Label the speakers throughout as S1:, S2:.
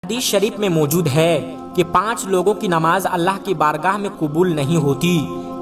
S1: حدیث شریف میں موجود ہے کہ 5 لوگوں کی نماز اللہ کی بارگاہ میں قبول نہیں ہوتی۔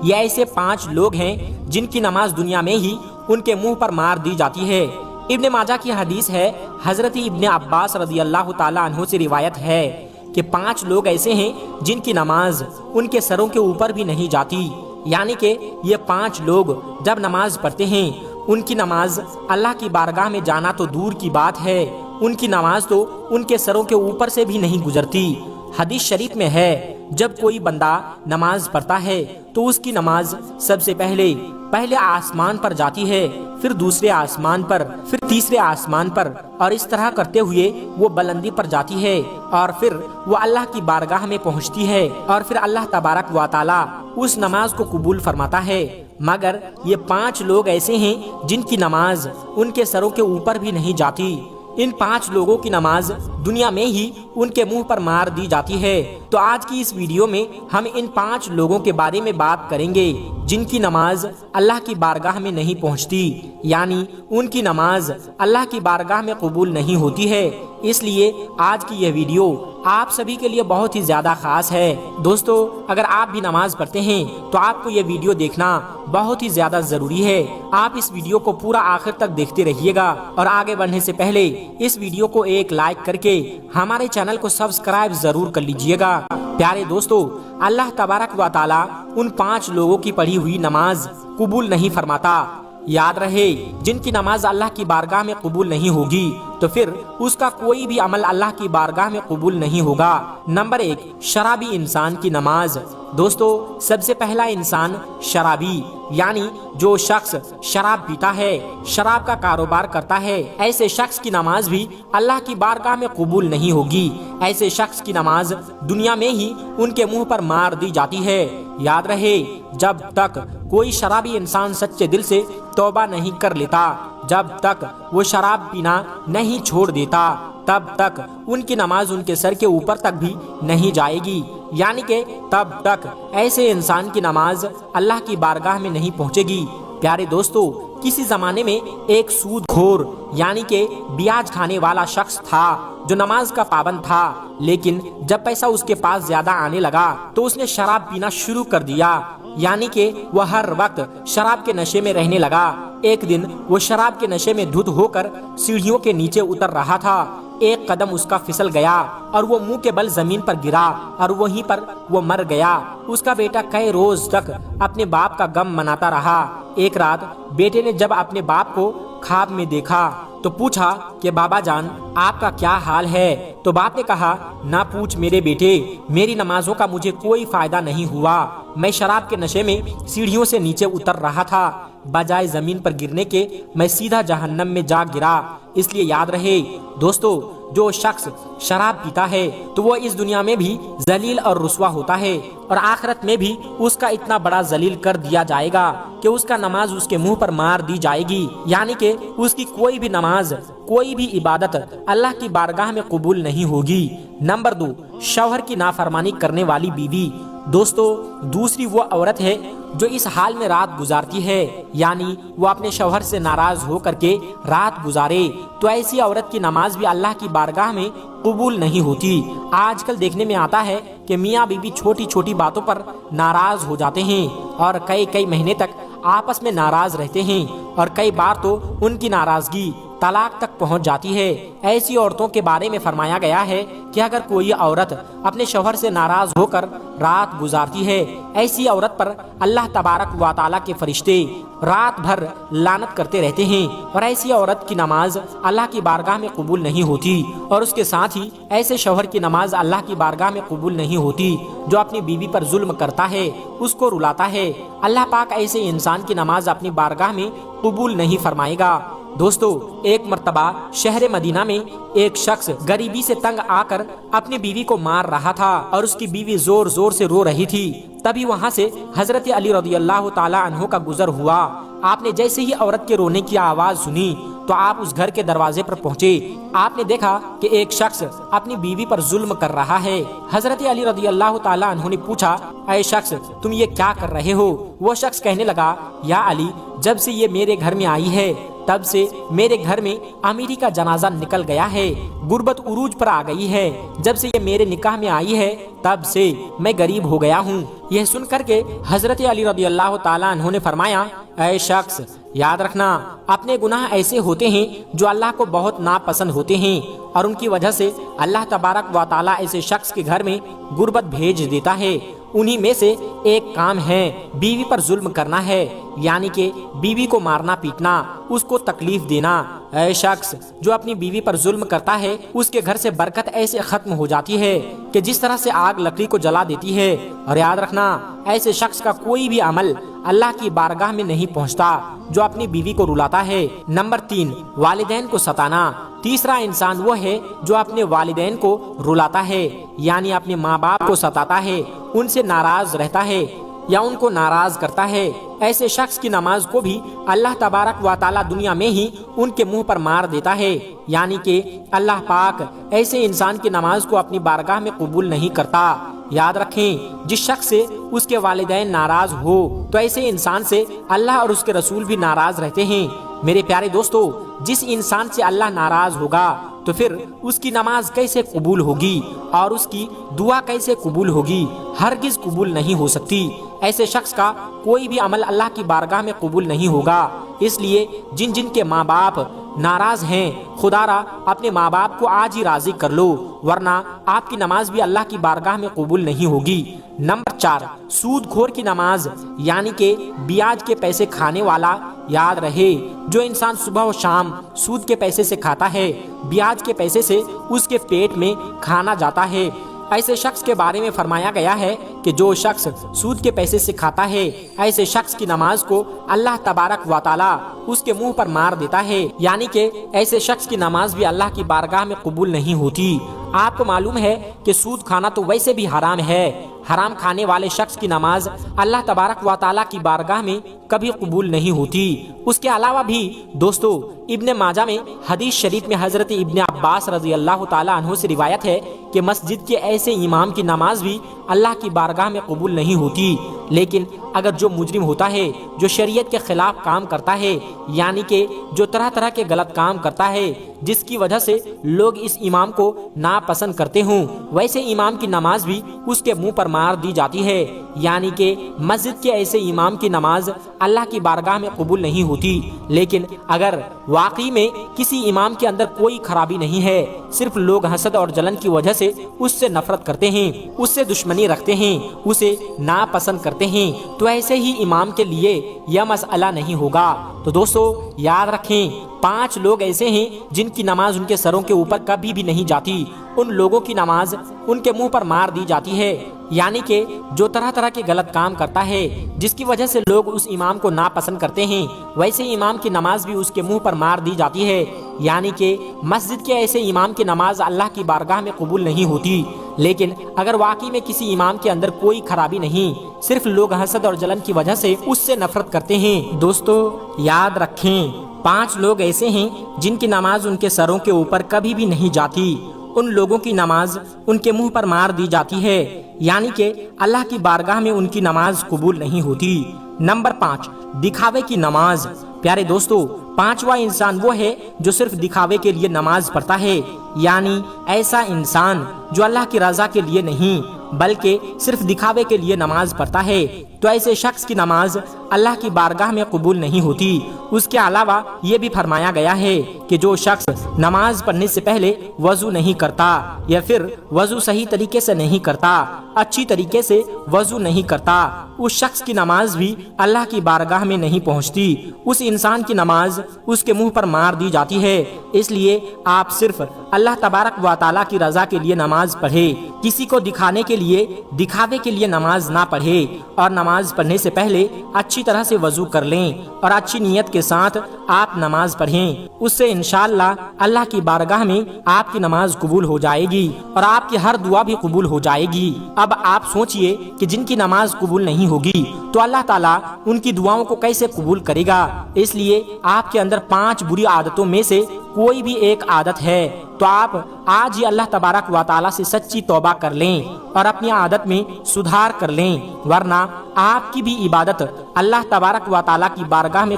S1: یہ ایسے 5 لوگ ہیں جن کی نماز دنیا میں ہی ان کے منہ پر مار دی جاتی ہے۔ ابن ماجہ کی حدیث ہے، حضرت ابن عباس رضی اللہ تعالیٰ عنہ سے روایت ہے کہ 5 لوگ ایسے ہیں جن کی نماز ان کے سروں کے اوپر بھی نہیں جاتی، یعنی کہ یہ 5 لوگ جب نماز پڑھتے ہیں ان کی نماز اللہ کی بارگاہ میں جانا تو دور کی بات ہے، ان کی نماز تو ان کے سروں کے اوپر سے بھی نہیں گزرتی۔ حدیث شریف میں ہے، جب کوئی بندہ نماز پڑھتا ہے تو اس کی نماز سب سے پہلے آسمان پر جاتی ہے، پھر دوسرے آسمان پر، پھر تیسرے آسمان پر، اور اس طرح کرتے ہوئے وہ بلندی پر جاتی ہے، اور پھر وہ اللہ کی بارگاہ میں پہنچتی ہے، اور پھر اللہ تبارک و تعالی اس نماز کو قبول فرماتا ہے۔ مگر یہ 5 لوگ ایسے ہیں جن کی نماز ان کے سروں کے اوپر بھی نہیں جاتی۔ ان 5 لوگوں کی نماز دنیا میں ہی ان کے منہ پر مار دی جاتی ہے۔ تو آج کی اس ویڈیو میں ہم ان 5 لوگوں کے بارے میں بات کریں گے جن کی نماز اللہ کی بارگاہ میں نہیں پہنچتی، یعنی ان کی نماز اللہ کی بارگاہ میں قبول نہیں ہوتی ہے۔ اس لیے آج کی یہ ویڈیو آپ سبھی کے لیے بہت ہی زیادہ خاص ہے۔ دوستو، اگر آپ بھی نماز پڑھتے ہیں تو آپ کو یہ ویڈیو دیکھنا بہت ہی زیادہ ضروری ہے۔ آپ اس ویڈیو کو پورا آخر تک دیکھتے رہیے گا، اور آگے بڑھنے سے پہلے اس ویڈیو کو ایک لائک کر کے ہمارے چینل کو سبسکرائب ضرور کر لیجئے گا۔ پیارے دوستو، اللہ تبارک و تعالی ان 5 لوگوں کی پڑھی ہوئی نماز قبول نہیں فرماتا۔ یاد رہے، جن کی نماز اللہ کی بارگاہ میں قبول نہیں ہوگی تو پھر اس کا کوئی بھی عمل اللہ کی بارگاہ میں قبول نہیں ہوگا۔ نمبر 1، شرابی انسان کی نماز۔ دوستو، سب سے پہلا انسان شرابی، یعنی جو شخص شراب پیتا ہے، شراب کا کاروبار کرتا ہے، ایسے شخص کی نماز بھی اللہ کی بارگاہ میں قبول نہیں ہوگی۔ ایسے شخص کی نماز دنیا میں ہی ان کے منہ پر مار دی جاتی ہے۔ یاد رہے، جب تک کوئی شرابی انسان سچے دل سے توبہ نہیں کر لیتا، جب تک وہ شراب پینا نہیں چھوڑ دیتا، تب تک ان کی نماز ان کے سر کے اوپر تک بھی نہیں جائے گی، یعنی کہ تب تک ایسے انسان کی نماز اللہ کی بارگاہ میں نہیں پہنچے گی۔ پیارے دوستو، کسی زمانے میں ایک سود خور یعنی کہ بیاج کھانے والا شخص تھا جو نماز کا پابند تھا، لیکن جب پیسہ اس کے پاس زیادہ آنے لگا تو اس نے شراب پینا شروع کر دیا، یعنی کہ وہ ہر وقت شراب کے نشے میں رہنے لگا۔ ایک دن وہ شراب کے نشے میں دھت ہو کر سیڑھیوں کے نیچے اتر رہا تھا، ایک قدم اس کا پھسل گیا اور وہ منہ کے بل زمین پر گرا اور وہیں پر وہ مر گیا۔ اس کا بیٹا کئی روز تک اپنے باپ کا غم مناتا رہا۔ ایک رات بیٹے نے جب اپنے باپ کو خواب میں دیکھا تو پوچھا کہ بابا جان، آپ کا کیا حال ہے؟ تو باپ نے کہا، نہ پوچھ میرے بیٹے، میری نمازوں کا مجھے کوئی فائدہ نہیں ہوا، میں شراب کے نشے میں سیڑھیوں سے نیچے اتر رہا تھا، بجائے زمین پر گرنے کے میں سیدھا جہنم میں جا گرا۔ اس لیے یاد رہے دوستو، جو شخص شراب پیتا ہے تو وہ اس دنیا میں بھی ذلیل اور رسوا ہوتا ہے، اور آخرت میں بھی اس کا اتنا بڑا ذلیل کر دیا جائے گا کہ اس کا نماز اس کے منہ پر مار دی جائے گی، یعنی کہ اس کی کوئی بھی نماز، کوئی بھی عبادت اللہ کی بارگاہ میں قبول نہیں ہوگی۔ نمبر 2، شوہر کی نافرمانی کرنے والی بیوی۔ دوستو، دوسری وہ عورت ہے جو اس حال میں رات گزارتی ہے، یعنی وہ اپنے شوہر سے ناراض ہو کر کے رات گزارے، تو ایسی عورت کی نماز بھی اللہ کی بارگاہ میں قبول نہیں ہوتی۔ آج کل دیکھنے میں آتا ہے کہ میاں بیوی چھوٹی چھوٹی باتوں پر ناراض ہو جاتے ہیں اور کئی مہینے تک آپس میں ناراض رہتے ہیں، اور کئی بار تو ان کی ناراضگی طلاق تک پہنچ جاتی ہے۔ ایسی عورتوں کے بارے میں فرمایا گیا ہے کہ اگر کوئی عورت اپنے شوہر سے ناراض ہو کر رات گزارتی ہے، ایسی عورت پر اللہ تبارک و تعالیٰ کے فرشتے رات بھر لعنت کرتے رہتے ہیں، اور ایسی عورت کی نماز اللہ کی بارگاہ میں قبول نہیں ہوتی، اور اس کے ساتھ ہی ایسے شوہر کی نماز اللہ کی بارگاہ میں قبول نہیں ہوتی جو اپنی بیوی پر ظلم کرتا ہے، اس کو رلاتا ہے۔ اللہ پاک ایسے انسان کی نماز اپنی بارگاہ میں قبول نہیں فرمائے گا۔ دوستو، ایک مرتبہ شہر مدینہ میں ایک شخص غریبی سے تنگ آ کر اپنی بیوی کو مار رہا تھا، اور اس کی بیوی زور زور سے رو رہی تھی۔ تبھی وہاں سے حضرت علی رضی اللہ تعالیٰ عنہ کا گزر ہوا۔ آپ نے جیسے ہی عورت کے رونے کی آواز سنی تو آپ اس گھر کے دروازے پر پہنچے۔ آپ نے دیکھا کہ ایک شخص اپنی بیوی پر ظلم کر رہا ہے۔ حضرت علی رضی اللہ تعالیٰ عنہ نے پوچھا، اے شخص، تم یہ کیا کر رہے ہو؟ وہ شخص کہنے لگا، یا علی، جب سے یہ میرے گھر میں آئی ہے تب سے میرے گھر میں امیری کا جنازہ نکل گیا ہے، غربت عروج پر آ گئی ہے، جب سے یہ میرے نکاح میں آئی ہے تب سے میں غریب ہو گیا ہوں۔ یہ سن کر کے حضرت علی رضی اللہ تعالیٰ عنہ نے فرمایا، اے شخص یاد رکھنا اپنے گناہ ایسے ہوتے ہیں جو اللہ کو بہت ناپسند ہوتے ہیں، اور ان کی وجہ سے اللہ تبارک و تعالیٰ ایسے شخص کے گھر میں غربت بھیج دیتا ہے۔ انہی میں سے ایک کام ہے بیوی پر ظلم کرنا ہے، یعنی کہ بیوی کو مارنا پیٹنا، اس کو تکلیف دینا۔ اے شخص جو اپنی بیوی پر ظلم کرتا ہے اس کے گھر سے برکت ایسے ختم ہو جاتی ہے کہ جس طرح سے آگ لکڑی کو جلا دیتی ہے۔ اور یاد رکھنا ایسے شخص کا کوئی بھی عمل اللہ کی بارگاہ میں نہیں پہنچتا جو اپنی بیوی کو رلاتا ہے۔ نمبر 3، والدین کو ستانا۔ تیسرا انسان وہ ہے جو اپنے والدین کو رلاتا ہے، یعنی اپنے ماں باپ کو ستاتا ہے، ان سے ناراض رہتا ہے یا ان کو ناراض کرتا ہے۔ ایسے شخص کی نماز کو بھی اللہ تبارک و تعالیٰ دنیا میں ہی ان کے منہ پر مار دیتا ہے، یعنی کہ اللہ پاک ایسے انسان کی نماز کو اپنی بارگاہ میں قبول نہیں کرتا۔ یاد رکھیں جس شخص سے اس کے والدین ناراض ہو تو ایسے انسان سے اللہ اور اس کے رسول بھی ناراض رہتے ہیں۔ میرے پیارے دوستو، جس انسان سے اللہ ناراض ہوگا تو پھر اس کی نماز کیسے قبول ہوگی اور اس کی دعا کیسے قبول ہوگی؟ ہرگز قبول نہیں ہو سکتی۔ ایسے شخص کا کوئی بھی عمل اللہ کی بارگاہ میں قبول نہیں ہوگا۔ اس لیے جن جن کے ماں باپ ناراض ہیں، خدا را اپنے ماں باپ کو آج ہی راضی کر لو، ورنہ آپ کی نماز بھی اللہ کی بارگاہ میں قبول نہیں ہوگی۔ نمبر 4، سود خور کی نماز، یعنی کہ بیاج کے پیسے کھانے والا۔ یاد رہے جو انسان صبح و شام سود کے پیسے سے کھاتا ہے، بیاج کے پیسے سے اس کے پیٹ میں کھانا جاتا ہے۔ ایسے شخص کے بارے میں فرمایا گیا ہے کہ جو شخص سود کے پیسے سے کھاتا ہے ایسے شخص کی نماز کو اللہ تبارک و تعالیٰ اس کے منہ پر مار دیتا ہے، یعنی کہ ایسے شخص کی نماز بھی اللہ کی بارگاہ میں قبول نہیں ہوتی۔ آپ کو معلوم ہے کہ سود کھانا تو ویسے بھی حرام ہے۔ حرام کھانے والے شخص کی نماز اللہ تبارک و تعالیٰ کی بارگاہ میں کبھی قبول نہیں ہوتی۔ اس کے علاوہ بھی دوستو ابن ماجہ میں حدیث شریف میں حضرت ابن عباس رضی اللہ تعالیٰ عنہ سے روایت ہے کہ مسجد کے ایسے امام کی نماز بھی اللہ کی بارگاہ میں قبول نہیں ہوتی۔ لیکن اگر جو مجرم ہوتا ہے، جو شریعت کے خلاف کام کرتا ہے، یعنی کہ جو طرح طرح کے غلط کام کرتا ہے جس کی وجہ سے لوگ اس امام کو ناپسند کرتے ہوں، ویسے امام کی نماز بھی اس کے منہ پر مار دی جاتی ہے، یعنی کہ مسجد کے ایسے امام کی نماز اللہ کی بارگاہ میں قبول نہیں ہوتی۔ لیکن اگر واقعی میں کسی امام کے اندر کوئی خرابی نہیں ہے، صرف لوگ حسد اور جلن کی وجہ سے اس سے نفرت کرتے ہیں، اس سے دشمنی رکھتے ہیں، اسے ناپسند کرتے ہیں، تو ایسے ہی امام کے لیے یہ مسئلہ نہیں ہوگا۔ تو دوستو یاد رکھیں 5 لوگ ایسے ہیں جن کی نماز ان کے سروں کے اوپر کبھی بھی نہیں جاتی۔ ان لوگوں کی نماز ان کے منہ پر مار دی جاتی ہے، یعنی کہ جو طرح طرح کے غلط کام کرتا ہے جس کی وجہ سے لوگ اس امام کو ناپسند کرتے ہیں، ویسے امام کی نماز بھی اس کے منہ پر مار دی جاتی ہے، یعنی کہ مسجد کے ایسے امام کی نماز اللہ کی بارگاہ میں قبول نہیں ہوتی۔ لیکن اگر واقعی میں کسی امام کے اندر کوئی خرابی نہیں، صرف لوگ حسد اور جلن کی وجہ سے اس سے نفرت کرتے ہیں، دوستو یاد رکھیں 5 لوگ ایسے ہیں جن کی نماز ان کے سروں کے اوپر کبھی بھی نہیں جاتی۔ ان لوگوں کی نماز ان کے منہ پر مار دی جاتی ہے، یعنی کہ اللہ کی بارگاہ میں ان کی نماز قبول نہیں ہوتی۔ نمبر 5، دکھاوے کی نماز۔ پیارے دوستو 5واں انسان وہ ہے جو صرف دکھاوے کے لیے نماز پڑھتا ہے، یعنی ایسا انسان جو اللہ کی رضا کے لیے نہیں بلکہ صرف دکھاوے کے لیے نماز پڑھتا ہے، تو ایسے شخص کی نماز اللہ کی بارگاہ میں قبول نہیں ہوتی۔ اس کے علاوہ یہ بھی فرمایا گیا ہے کہ جو شخص نماز پڑھنے سے پہلے وضو نہیں کرتا یا پھر وضو صحیح طریقے سے نہیں کرتا، اچھی طریقے سے وضو نہیں کرتا، اس شخص کی نماز بھی اللہ کی بارگاہ میں نہیں پہنچتی۔ اس انسان کی نماز اس کے منہ پر مار دی جاتی ہے۔ اس لیے آپ صرف اللہ تبارک و تعالیٰ کی رضا کے لیے نماز پڑھے، کسی کو دکھانے کے لیے دکھاوے کے لیے نماز نہ پڑھے، اور نماز پڑھنے سے پہلے اچھی طرح سے وضو کر لیں اور اچھی نیت کے ساتھ آپ نماز پڑھیں۔ اس سے انشاءاللہ اللہ کی بارگاہ میں آپ کی نماز قبول ہو جائے گی اور آپ کی ہر دعا بھی قبول ہو جائے گی۔ اب آپ سوچئے کہ جن کی نماز قبول نہیں ہوگی تو اللہ تعالیٰ ان کی دعاؤں کو کیسے قبول کرے گا؟ اس لیے آپ کے اندر 5 بری عادتوں میں سے کوئی بھی ایک عادت ہے تو آپ آج ہی اللہ تبارک و تعالیٰ سے سچی توبہ کر لیں اور اپنی عادت میں سدھار کر لیں، ورنہ آپ کی بھی عبادت اللہ تبارک و تعالیٰ کی بارگاہ میں